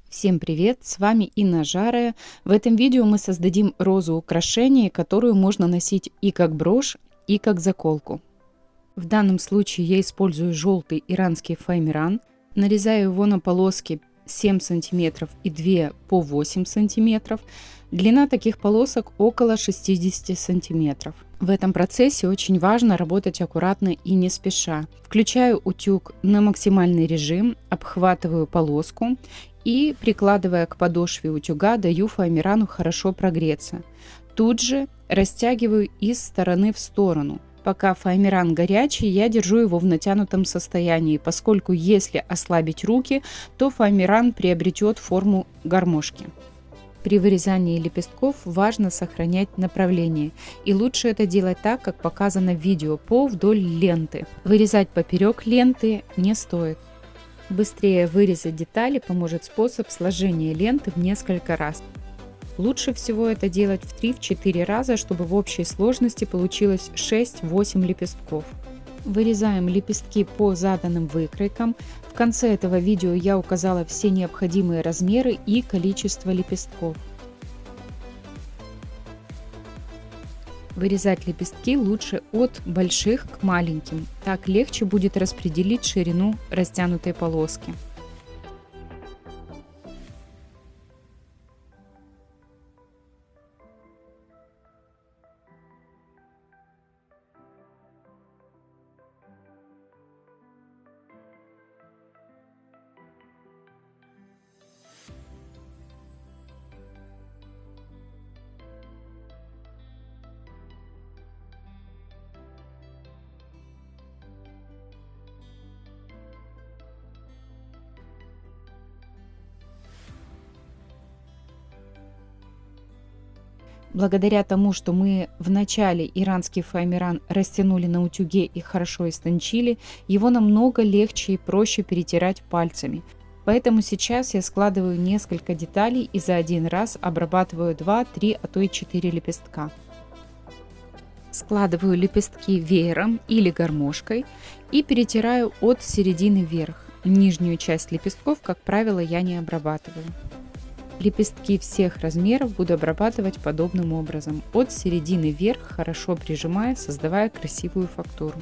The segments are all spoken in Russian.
Всем привет! С вами Инна Жарая. В этом видео мы создадим розу украшения, которую можно носить и как брошь, и как заколку. В данном случае я использую желтый иранский фоамиран. Нарезаю его на полоски 7 см и 2 по 8 см. Длина таких полосок около 60 см. В этом процессе очень важно работать аккуратно и не спеша. Включаю утюг на максимальный режим, обхватываю полоску и, прикладывая к подошве утюга, даю фоамирану хорошо прогреться. Тут же растягиваю из стороны в сторону. Пока фоамиран горячий, я держу его в натянутом состоянии, поскольку если ослабить руки, то фоамиран приобретет форму гармошки. При вырезании лепестков важно сохранять направление, и лучше это делать так, как показано в видео, вдоль ленты. Вырезать поперек ленты не стоит. Быстрее вырезать детали поможет способ сложения ленты в несколько раз. Лучше всего это делать в 3-4 раза, чтобы в общей сложности получилось 6-8 лепестков. Вырезаем лепестки по заданным выкройкам. В конце этого видео я указала все необходимые размеры и количество лепестков. Вырезать лепестки лучше от больших к маленьким, так легче будет распределить ширину растянутой полоски. Благодаря тому, что мы в начале иранский фоамиран растянули на утюге и хорошо истончили, его намного легче и проще перетирать пальцами. Поэтому сейчас я складываю несколько деталей и за один раз обрабатываю 2, 3, а то и 4 лепестка. Складываю лепестки веером или гармошкой и перетираю от середины вверх. Нижнюю часть лепестков, как правило, я не обрабатываю. Лепестки всех размеров буду обрабатывать подобным образом, от середины вверх, хорошо прижимая, создавая красивую фактуру.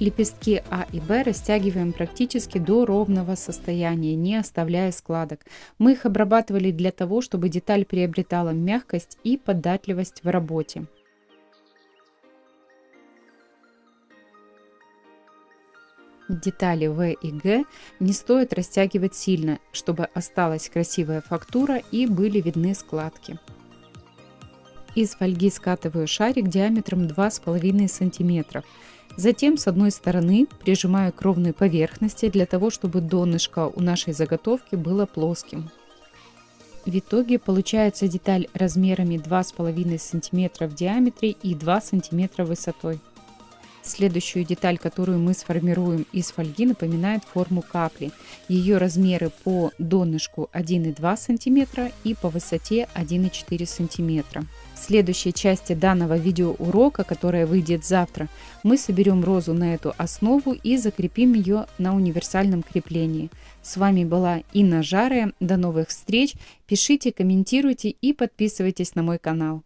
Лепестки А и Б растягиваем практически до ровного состояния, не оставляя складок. Мы их обрабатывали для того, чтобы деталь приобретала мягкость и податливость в работе. Детали В и Г не стоит растягивать сильно, чтобы осталась красивая фактура и были видны складки. Из фольги скатываю шарик диаметром 2,5 см. Затем с одной стороны прижимаю к ровной поверхности для того, чтобы донышко у нашей заготовки было плоским. В итоге получается деталь размерами 2,5 см в диаметре и 2 см высотой. Следующую деталь, которую мы сформируем из фольги, напоминает форму капли. Ее размеры по донышку 1,2 см и по высоте 1,4 см. В следующей части данного видеоурока, которая выйдет завтра, мы соберем розу на эту основу и закрепим ее на универсальном креплении. С вами была Инна Жарая. До новых встреч. Пишите, комментируйте и подписывайтесь на мой канал.